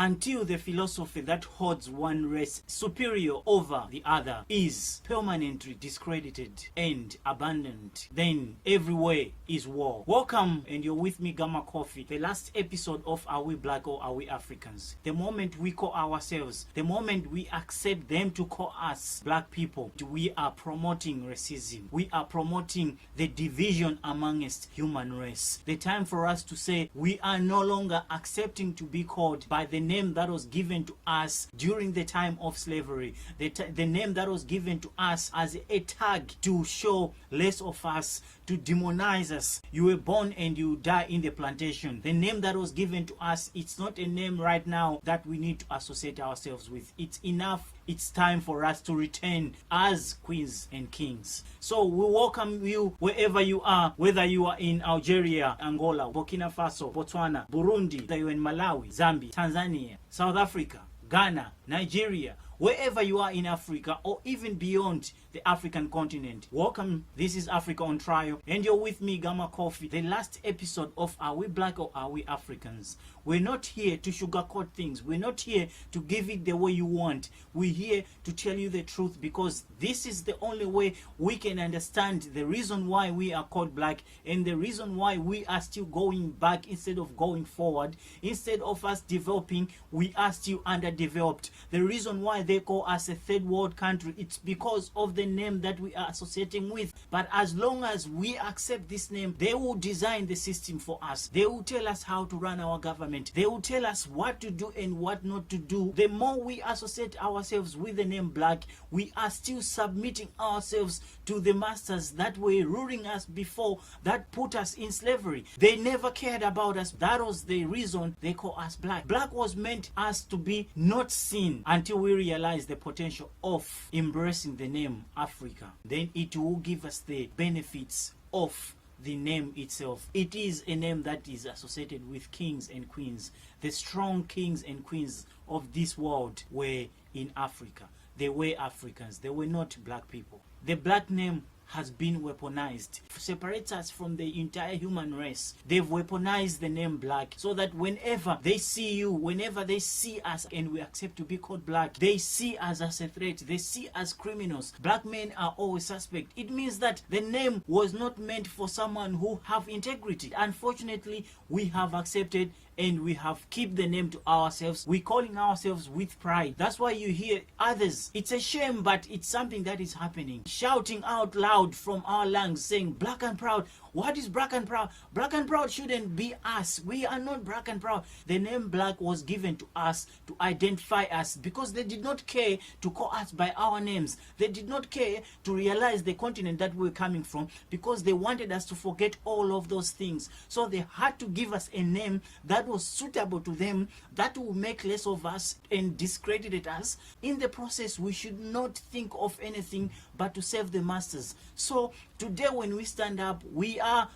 until the philosophy that holds one race superior over the other is permanently discredited and abandoned, then everywhere is war. Welcome, and you're with me, Gamma Coffee. The last episode of Are We Black or Are We Africans? The moment we call ourselves, the moment we accept them to call us black people, we are promoting racism. We are promoting the division amongst human race. The time for us to say we are no longer accepting to be called by the name that was given to us during the time of slavery, the name that was given to us as a tag to show less of us, to demonize us. You were born and you die in the plantation. The name that was given to us, it's not a name right now that we need to associate ourselves with. It's enough. It's time for us to return as queens and kings. So we welcome you wherever you are, whether you are in Algeria, Angola, Burkina Faso, Botswana, Burundi, whether you're in Malawi, Zambia, Tanzania, South Africa, Ghana, Nigeria, wherever you are in Africa or even beyond the African continent. Welcome. This is Africa on Trial, and you're with me, Gamma Coffee. The last episode of Are We Black or Are We Africans? We're not here to sugarcoat things. We're not here to give it the way you want. We're here to tell you the truth, because this is the only way we can understand the reason why we are called black and the reason why we are still going back instead of going forward. Instead of us developing, we are still underdeveloped. The reason why they call us a third world country, it's because of the name that we are associating with. But as long as we accept this name, they will design the system for us. They will tell us how to run our government. They will tell us what to do and what not to do. The more we associate ourselves with the name black, we are still submitting ourselves to the masters that were ruling us before, that put us in slavery. They never cared about us. That was the reason they call us black. Black was meant us to be not seen until we realize the potential of embracing the name Africa. Then it will give us the benefits of the name itself. It is a name that is associated with kings and queens. The strong kings and queens of this world were in Africa. They were Africans. They were not black people. The black name has been weaponized, separates us from the entire human race. They've weaponized the name black so that whenever they see you, whenever they see us and we accept to be called black, they see us as a threat. They see us criminals. Black men are always suspect. It means that the name was not meant for someone who have integrity. Unfortunately, we have accepted and we have kept the name to ourselves. We're calling ourselves with pride. That's why you hear others. It's a shame, but it's something that is happening. Shouting out loud from our lungs, saying, black and proud. What is black and proud? Black and proud shouldn't be us. We are not black and proud. The name black was given to us to identify us, because they did not care to call us by our names. They did not care to realize the continent that we were coming from, because they wanted us to forget all of those things. So they had to give us a name that was suitable to them, that will make less of us and discredit us. In the process, we should not think of anything but to serve the masters. So today when we stand up, we are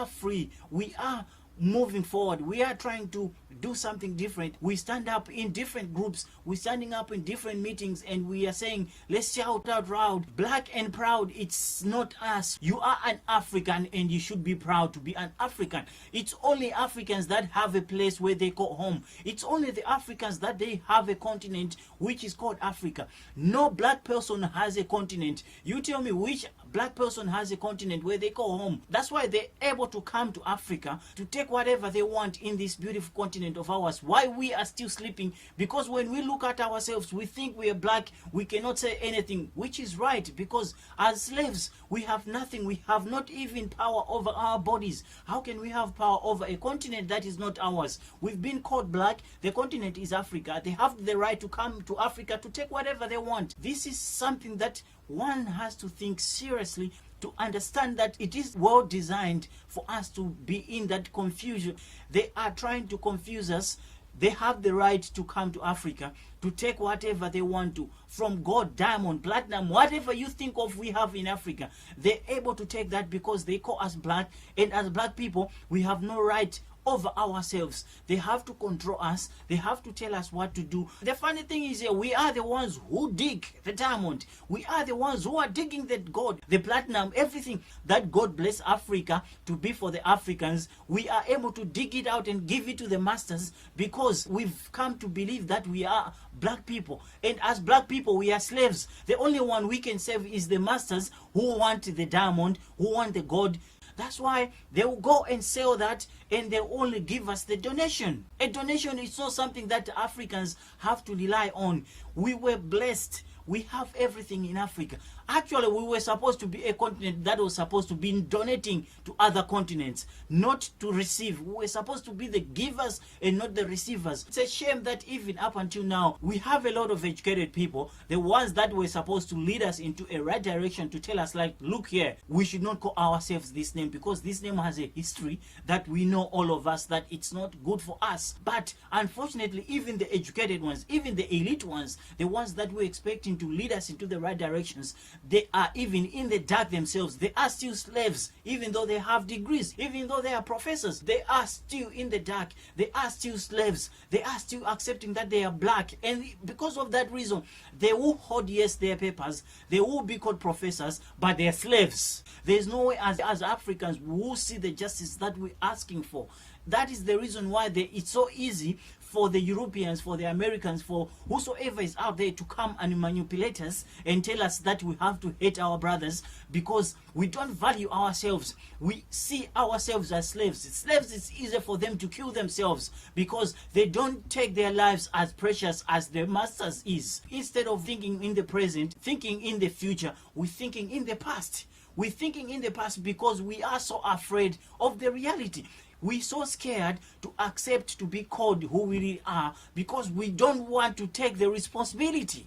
free. We are moving forward. We are trying to do something different. We stand up in different groups. We're standing up in different meetings and we are saying, let's shout out loud, black and proud. It's not us. You are an African and you should be proud to be an African. It's only Africans that have a place where they call home. It's only the Africans that they have a continent which is called Africa. No black person has a continent. You tell me which black person has a continent where they call home. That's why they're able to come to Africa to take whatever they want in this beautiful continent of ours. Why we are still sleeping? Because when we look at ourselves, we think we are black. We cannot say anything, which is right, because as slaves, we have nothing. We have not even power over our bodies. How can we have power over a continent that is not ours? We've been called black. The continent is Africa. They have the right to come to Africa to take whatever they want. This is something that one has to think seriously, to understand that it is well designed for us to be in that confusion. They are trying to confuse us. They have the right to come to Africa to take whatever they want to, from gold, diamond, platinum, whatever you think of we have in Africa. They're able to take that because they call us black, and as black people, we have no right over ourselves. They have to control us. They have to tell us what to do. The funny thing is, we are the ones who dig the diamond. We are the ones who are digging the gold, the platinum, everything that God bless Africa to be for the Africans. We are able to dig it out and give it to the masters because we've come to believe that we are black people. And as black people, we are slaves. The only one we can save is the masters who want the diamond, who want the gold. That's why they will go and sell that, and they only give us the donation. A donation is not something that Africans have to rely on. We were blessed. We have everything in Africa. Actually, we were supposed to be a continent that was supposed to be donating to other continents, not to receive. We were supposed to be the givers and not the receivers. It's a shame that even up until now, we have a lot of educated people, the ones that were supposed to lead us into a right direction, to tell us, like, look here, we should not call ourselves this name because this name has a history that we know, all of us, that it's not good for us. But unfortunately, even the educated ones, even the elite ones, the ones that we're expecting to lead us into the right directions, they are even in the dark themselves. They are still slaves, even though they have degrees, even though they are professors. They are still in the dark. They are still slaves. They are still accepting that they are black. And because of that reason, they will hold, yes, their papers. They will be called professors, but they are slaves. There is no way as Africans we will see the justice that we're asking for. That is the reason why it's so easy for the Europeans, for the Americans, for whosoever is out there to come and manipulate us and tell us that we have to hate our brothers because we don't value ourselves. We see ourselves as slaves. Slaves, it's easier for them to kill themselves because they don't take their lives as precious as their masters is. Instead of thinking in the present, thinking in the future, we're thinking in the past. We're thinking in the past because we are so afraid of the reality. We're so scared to accept to be called who we really are because we don't want to take the responsibility.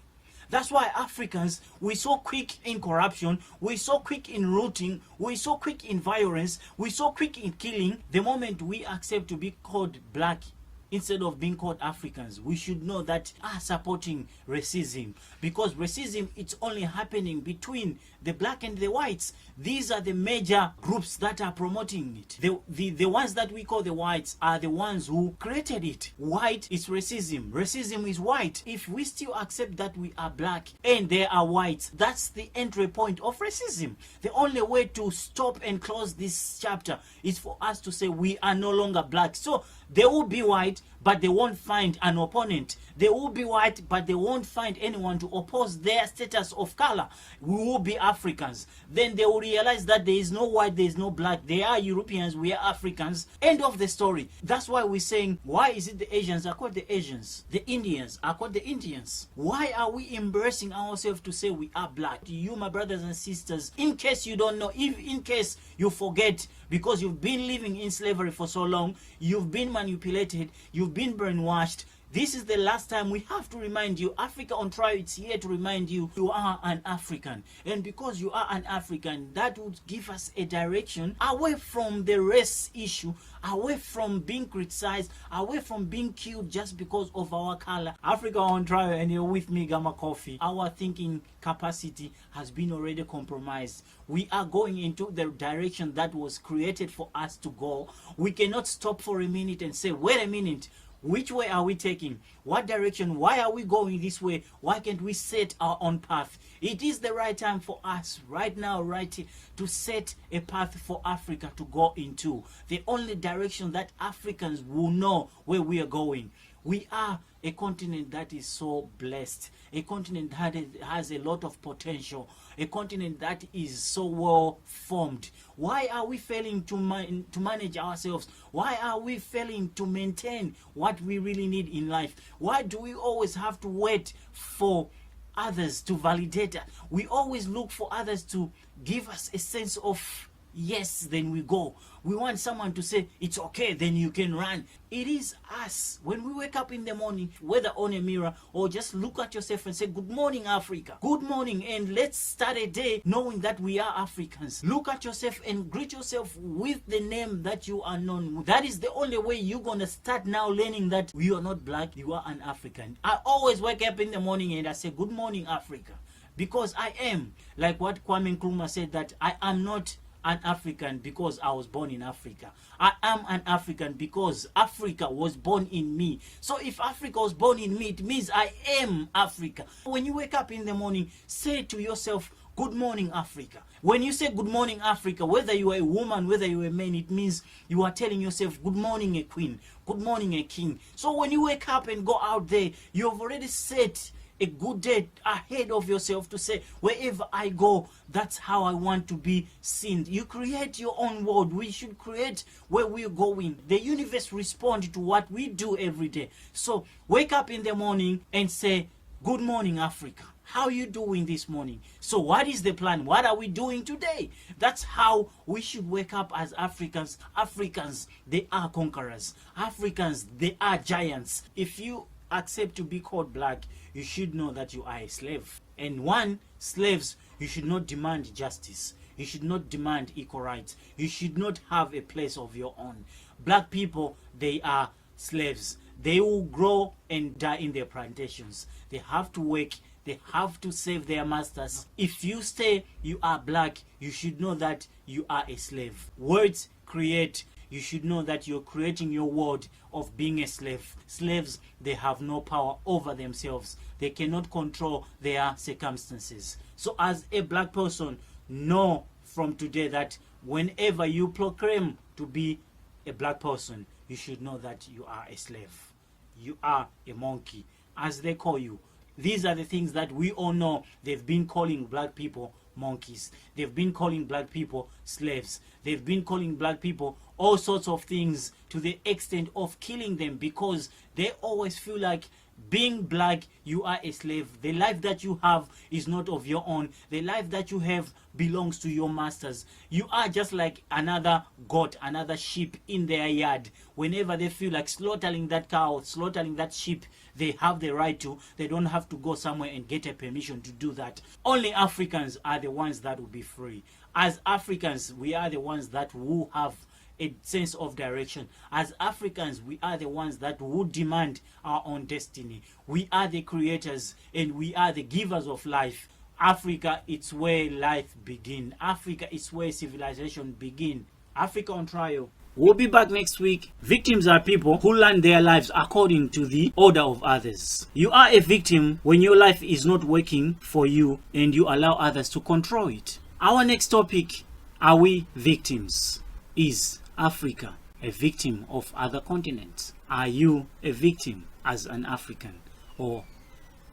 That's why Africans, we're so quick in corruption, we're so quick in looting, we're so quick in violence, we're so quick in killing. The moment we accept to be called black instead of being called Africans, we should know that are supporting racism, because racism, it's only happening between the black and the whites. These are the major groups that are promoting it. The ones that we call the whites are the ones who created it. White is racism. Racism is white. If we still accept that we are black and they are whites, that's the entry point of racism. The only way to stop and close this chapter is for us to say we are no longer black. So they will be white, but they won't find an opponent. They will be white, but they won't find anyone to oppose their status of color. We will be Africans. Then they will realize that there is no white, there is no black. They are Europeans, we are Africans. End of the story. That's why we're saying, why is it the Asians are called the Asians? The Indians are called the Indians. Why are we embracing ourselves to say we are black? You, my brothers and sisters, in case you don't know, if in case you forget, because you've been living in slavery for so long, you've been manipulated, you've been brainwashed, this is the last time we have to remind you. Africa on Trial, it's here to remind you, you are an African. And because you are an African, that would give us a direction away from the race issue, away from being criticized, away from being killed just because of our color. Africa on Trial, and you're with me, Gamma Coffee. Our thinking capacity has been already compromised. We are going into the direction that was created for us to go. We cannot stop for a minute and say, wait a minute, which way are we taking? What direction? Why are we going this way? Why can't we set our own path? It is the right time for us right now, right here, to set a path for Africa to go into. The only direction that Africans will know where we are going. We are a continent that is so blessed, a continent that has a lot of potential, a continent that is so well formed. Why are we failing to manage ourselves? Why are we failing to maintain what we really need in life? Why do we always have to wait for others to validate us? We always look for others to give us a sense of yes, then we go. We want someone to say, it's okay, then you can run. It is us. When we wake up in the morning, whether on a mirror or just look at yourself and say, good morning, Africa. Good morning, and let's start a day knowing that we are Africans. Look at yourself and greet yourself with the name that you are known with. That is the only way you're going to start now learning that you are not black, you are an African. I always wake up in the morning and I say, good morning, Africa. Because I am, like what Kwame Nkrumah said, that I am not an African because I was born in Africa. I am an African because Africa was born in me. So if Africa was born in me, it means I am Africa. When you wake up in the morning, say to yourself, good morning, Africa. When you say good morning, Africa, whether you are a woman, whether you are a man, it means you are telling yourself, good morning, a queen, good morning, a king. So when you wake up and go out there, you have already set a good day ahead of yourself to say, wherever I go, that's how I want to be seen. You create your own world. We should create where we're going. The universe responds to what we do every day. So wake up in the morning and say, good morning, Africa. How are you doing this morning? So what is the plan? What are we doing today? That's how we should wake up as Africans. Africans, they are conquerors. Africans, they are giants. If you accept to be called black, you should know that you are a slave. And slaves, you should not demand justice. You should not demand equal rights. You should not have a place of your own. Black people, they are slaves. They will grow and die in their plantations. They have to work. They have to save their masters. If you say you are black, you should know that you are a slave. Words create. You should know that you're creating your world of being a slave. Slaves, they have no power over themselves. They cannot control their circumstances. So as a black person, know from today that whenever you proclaim to be a black person, you should know that you are a slave. You are a monkey, as they call you. These are the things that we all know. They've been calling black people monkeys. They've been calling black people slaves. They've been calling black people all sorts of things to the extent of killing them, because they always feel like being black, you are a slave. The life that you have is not of your own. The life that you have belongs to your masters. You are just like another goat, another sheep in their yard. Whenever they feel like slaughtering that cow, slaughtering that sheep, they have the right to. They don't have to go somewhere and get a permission to do that. Only Africans are the ones that will be free. As Africans, we are the ones that will have a sense of direction. As Africans, we are the ones that would demand our own destiny. We are the creators and we are the givers of life. Africa, it's where life begins. Africa is where civilization begins. Africa on Trial. We'll be back next week. Victims are people who learn their lives according to the order of others. You are a victim when your life is not working for you and you allow others to control it. Our next topic, are we victims? Is Africa a victim of other continents? Are you a victim as an African? Or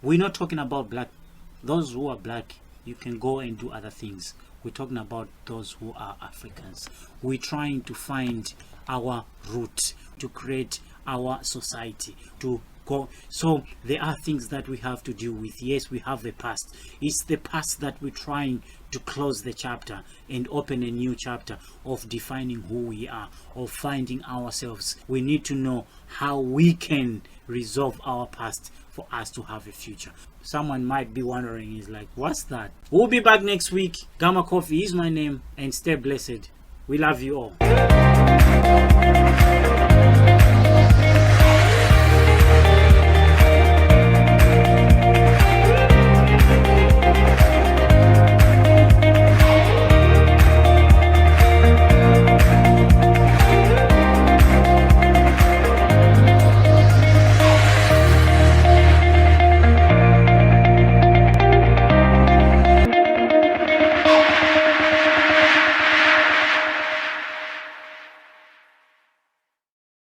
we're not talking about black. Those who are black, you can go and do other things. We're talking about those who are Africans. We're trying to find our root, to create our society, to go. So there are things that we have to deal with. Yes, we have the past. It's the past that we're trying to close the chapter and open a new chapter of defining who we are, of finding ourselves. We need to know how we can resolve our past for us to have a future. Someone might be wondering, is like, what's that? We'll be back next week. Gamma Coffee is my name, and stay blessed. We love you all.